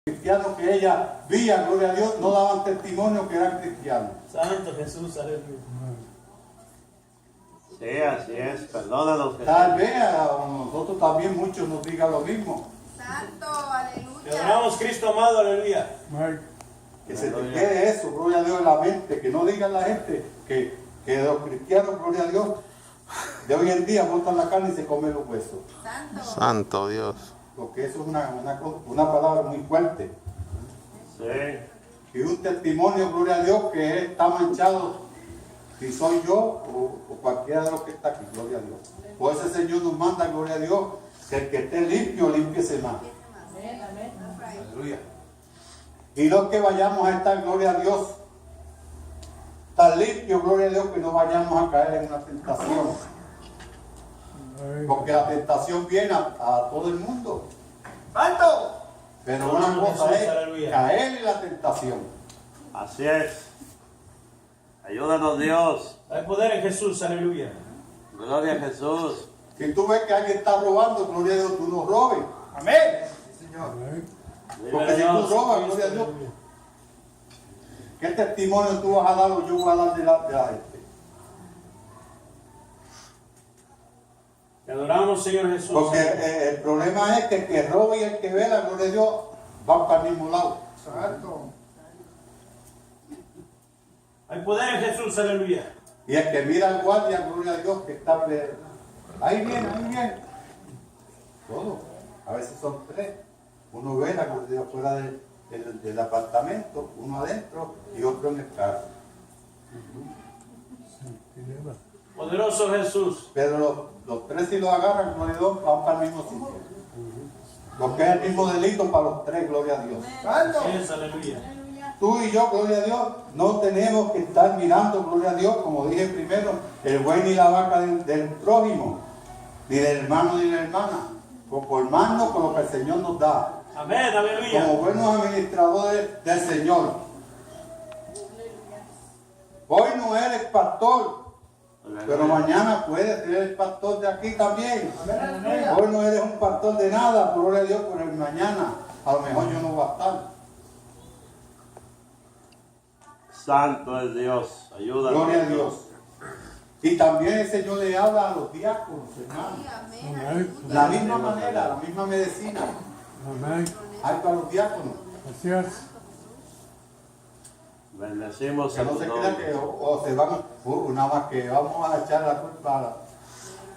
cristianos que ella veía, gloria a Dios, no daban testimonio que eran cristianos. Santo Jesús, aleluya. Sí, así es. Perdónanos, Jesús. Tal vez a nosotros también muchos nos digan lo mismo. Santo, Te aleluya. adoramos, Cristo amado, aleluya. Que se te quede eso, gloria a Dios, en la mente. Que no digan la gente que los cristianos, gloria a Dios, de hoy en día botan la carne y se comen los huesos. Santo. Santo Dios. Porque eso es una palabra muy fuerte. Sí. Y un testimonio, gloria a Dios, que está manchado, si soy yo o cualquiera de los que está aquí, gloria a Dios. Por eso el Señor nos manda, gloria a Dios, que el que esté limpio, límpiese más. Aleluya. Y no que vayamos a estar, gloria a Dios, tan limpio, gloria a Dios, que no vayamos a caer en una tentación. Porque la tentación viene a todo el mundo. ¡Santo! Pero una cosa Jesús, es aleluya. caer en la tentación. Así es. Ayúdanos, Dios. Hay poder en Jesús, aleluya. Gloria a Jesús. Si tú ves que alguien está robando, gloria a Dios, tú no robes. Amén. Porque si tú robas, gloria a Dios, ¿qué testimonio tú vas a dar o yo voy a dar delante a este? Te adoramos, Señor Jesús. Porque el problema es que el que roba y el que vela, gloria a Dios, van para el mismo lado. Hay poder en Jesús, aleluya. Y el que mira al guardia, gloria a Dios, que está ahí viene. Todo. A veces son tres. Uno vela, gloria a Dios, fuera del apartamento, uno adentro y otro en el carro. Poderoso Jesús. Pero los tres si los agarran, gloria a Dios, van para el mismo sitio. Porque es el mismo delito para los tres, gloria a Dios. Es, aleluya. Tú y yo, gloria a Dios, no tenemos que estar mirando, gloria a Dios, como dije primero, el buey ni la vaca del prójimo, ni del hermano ni de la hermana. Conformarnos con lo que el Señor nos da. Amén, aleluya. Como buenos administradores del Señor. Hoy no eres pastor, pero mañana puedes ser el pastor de aquí también. Hoy no eres un pastor de nada, gloria a Dios, pero mañana a lo mejor yo no voy a estar. Santo es Dios. Ayúdanos. Gloria a Dios. Y también el Señor le habla a los diáconos, hermanos. Amén. La misma manera, la misma medicina. Hay para los diáconos. Bendecimos Que a no tu se crea nombre. que o se van, nada más que vamos a echar la culpa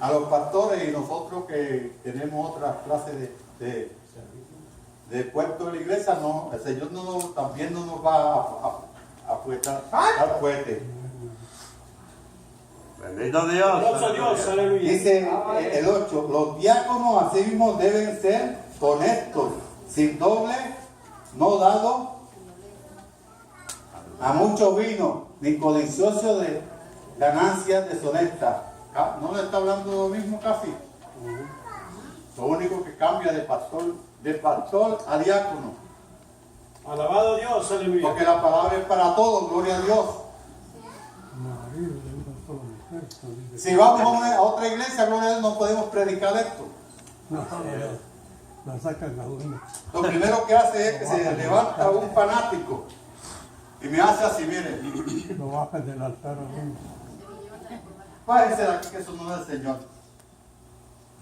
a los pastores y nosotros que tenemos otra clase de puesto de la iglesia, no, el Señor también no nos va a dar fuerte. Bendito Dios. Poderoso Dios, aleluya. Dice el 8, los diáconos así mismo deben ser honestos, sin doble, no dados a mucho vino, ni codicioso de ganancias deshonestas. ¿No le está hablando lo mismo casi? Lo único que cambia de pastor a diácono. Alabado Dios, aleluya. Porque la palabra es para todos, gloria a Dios. Si vamos a otra iglesia, gloria a Dios, no podemos predicar esto. La sacan a uno. Lo primero que hace es que se levanta un fanático y me hace así, mire. Lo bajan del altar a uno. Párense de aquí que eso no es el Señor.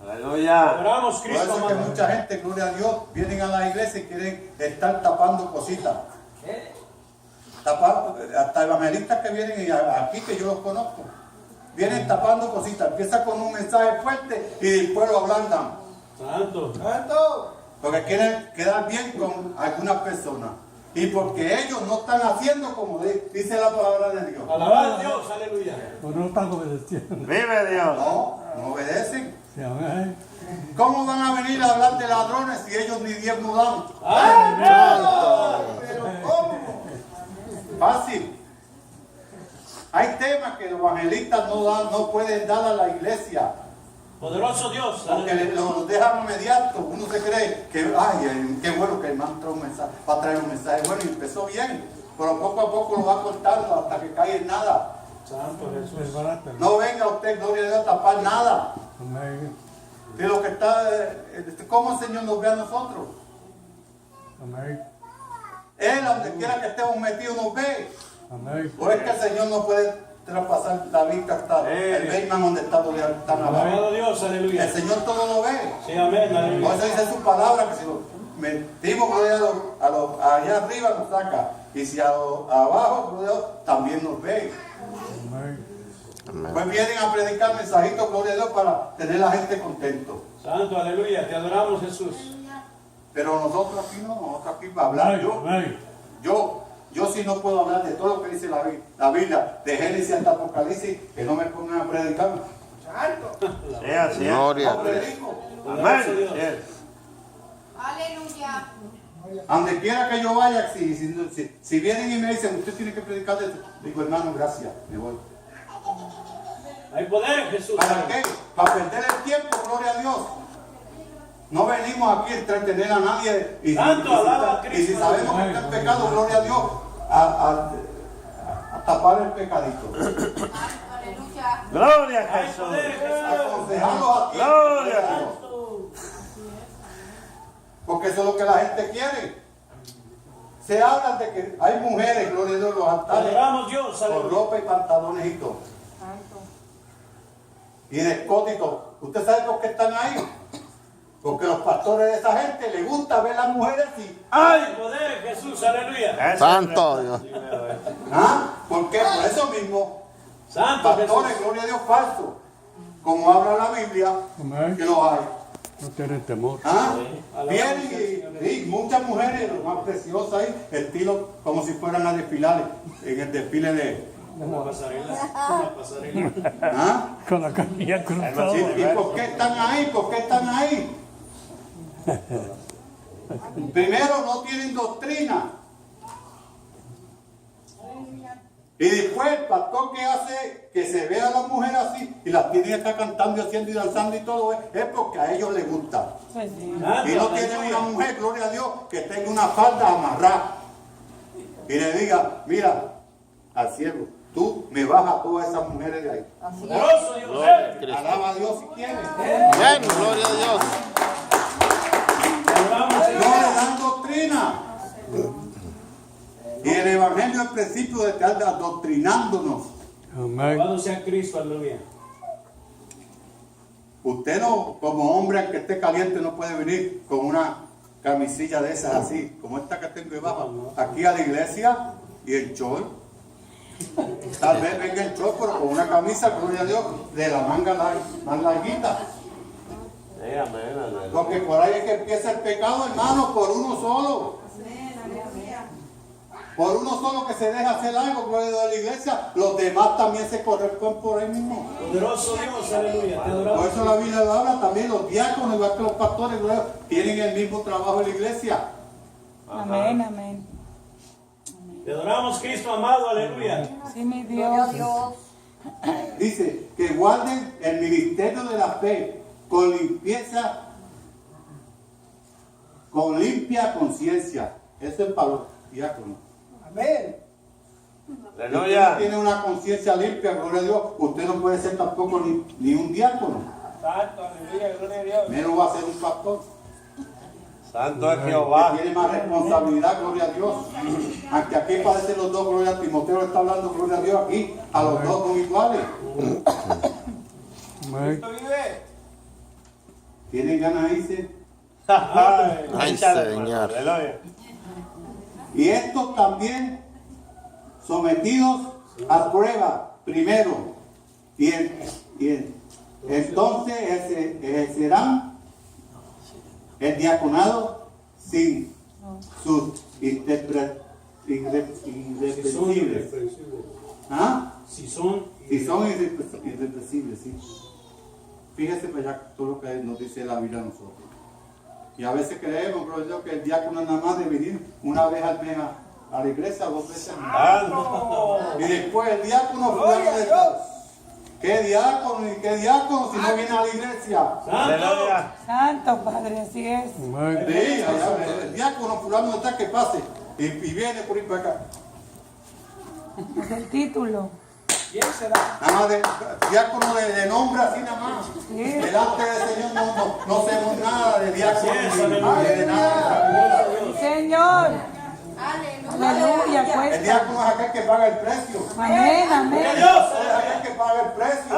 Aleluya. Adoramos, Por Cristo eso es que amado. mucha gente, gloria a Dios, vienen a la iglesia y quieren estar tapando cositas. Hasta evangelistas que vienen y aquí que yo los conozco, vienen tapando cositas. Empieza con un mensaje fuerte y después lo ablandan. Santo. Porque quieren quedar bien con algunas personas. Y porque ellos no están haciendo como dice la palabra de Dios. Alabado Dios, aleluya. O no están obedeciendo. Vive Dios. No obedecen. Se van ¿Cómo van a venir a hablar de ladrones si ellos ni diezmo dan? Pero ¿cómo? Fácil. Hay temas que los evangelistas no pueden dar a la iglesia. Poderoso Dios, Porque aleluya. los dejan inmediato. Uno se cree que, ay, qué bueno que el hermano trae un mensaje, va a traer un mensaje bueno y empezó bien. Pero poco a poco lo va cortando hasta que cae en nada. Santo Jesús. desbaratan. No venga usted, gloria a Dios, a tapar nada. Amén. De lo que está, ¿cómo el Señor nos ve a nosotros? Amén. Él, donde quiera que estemos metidos, nos ve. Amén. ¿O es que el Señor no puede traspasar la vista hasta el Beyman donde está tan abajo? Alabado a Dios, aleluya. El Señor todo lo ve. Sí, amén, Por aleluya. eso dice su palabra que si lo metimos allá arriba nos saca. Y si abajo también nos ve. Amén. Pues vienen a predicar mensajitos, gloria a Dios, para tener a la gente contento. Santo, aleluya. Te adoramos, Jesús. Pero nosotros aquí no, nosotros aquí para hablar. Amén. Yo sí no puedo hablar de todo lo que dice la Biblia, de Génesis hasta Apocalipsis, que no me pongan a predicar. Sí, así es. Gloria. No predico. Amén. Yes. Aleluya. Donde quiera que yo vaya, si vienen y me dicen, usted tiene que predicar de esto, digo, hermano, gracias, me voy. Hay poder en Jesús. ¿Para qué? Para perder el tiempo, gloria a Dios. No venimos aquí a entretener a nadie. Y Santo, alaba a Cristo. si sabemos que está el pecado, gloria a Dios, a tapar el pecadito. Aleluya. Gloria a Hay Jesús. poder en Jesús. Aconsejarlos a tiempo, Gloria a gloria a Dios. Porque eso es lo que la gente quiere. Se habla de que hay mujeres, gloria a Dios, en los Te altares, adoramos, Dios, con aleluya. ropa y pantalones y todo. Y de escote y todo. ¿Usted sabe por qué están ahí? Porque los pastores de esa gente les gusta ver a las mujeres así. Hay poder en Jesús, aleluya. Eso es Santo verdad. Dios. Sí, veo eso. ¿Ah? ¿Por qué? Por eso mismo. Santo Pastores, Jesús. gloria a Dios, falsos. Como habla la Biblia, Amén. que los hay. No tienen temor. ¿Ah? Alabado Vienen y muchas mujeres, lo más preciosas ahí, estilo como si fueran a desfilar en el desfile de. Una pasarela. Una pasarela. ¿Ah? Con la camilla cruzada. ¿Y por qué están ahí? ¿Por qué están ahí? Primero, no tienen doctrina. Y después el pastor que hace que se vea a la mujer así y las tiene acá cantando y haciendo y danzando y todo es porque a ellos les gusta. Y no tienen una mujer, gloria a Dios, que tenga una falda amarrada y le diga, mira, al cielo, tú me bajas a todas esas mujeres de ahí. Poderoso Dios. Alaba a Dios si quieres. Bien, gloria a Dios. Te adoramos, No Señor. le dan doctrina. Y el evangelio es el principio de estar adoctrinándonos. Amén. Alabado sea Cristo, aleluya. Usted no, como hombre, aunque esté caliente, no puede venir con una camisilla de esas así, como esta que tengo debajo, aquí a la iglesia y el short. Tal vez venga el short, pero con una camisa, gloria a Dios, de la manga más larguita. Sí, amén, aleluya. Porque por ahí es que empieza el pecado, hermano, por uno solo. Por uno solo que se deja hacer algo, gloria a Dios, de la iglesia, los demás también se corresponden por ahí mismo. Poderoso Dios, aleluya. Te Por adoramos. eso la Biblia lo habla también, los diáconos, igual que los pastores, gloria a Dios, tienen el mismo trabajo en la iglesia. Amén, amén. Te adoramos, Cristo amado, aleluya. Sí, mi Gloria a Dios. Dios. Dice que guarden el ministerio de la fe con limpieza, con limpia conciencia. Eso es para los diáconos. Si usted no Aleluya. tiene una conciencia limpia, gloria a Dios, usted no puede ser tampoco ni un diácono. Santo, aleluya, gloria a Dios. Menos va a ser un pastor. Santo es Que Jehová. tiene más responsabilidad, gloria a Dios. Aunque aquí parecen los dos, gloria a Timoteo le está hablando, gloria a Dios, aquí a los dos son iguales. Amén. ¿Tienen ganas de irse? Ay, Échale, Señor. Aleluya. Y estos también sometidos a prueba primero. Entonces ejercerán el diaconado sin sus irreprensibles. ¿Ah? Si son. Si son irrepresibles, sí. Fíjese para allá todo lo que nos dice la Biblia a nosotros. Y a veces creemos, profesor, que el diácono nada más debe venir una vez al mes a la iglesia, 2 veces al mes. Y después el diácono fulano de tal. ¿Qué diácono y qué diácono si no viene a la iglesia? Santo. Aleluya. Santo Padre, así es. Amén. Sí, allá, el diácono fulano de tal que pase. Y viene por ahí para acá. Es el título. Nada más diácono de nombre así nada más. Sí. Delante del Señor no hacemos nada de diácono Así es, ni aleluya. de nada. Señor. Aleluya. Aleluya. El diácono es aquel que paga el precio. Amén, amén. Es aquel que paga el precio.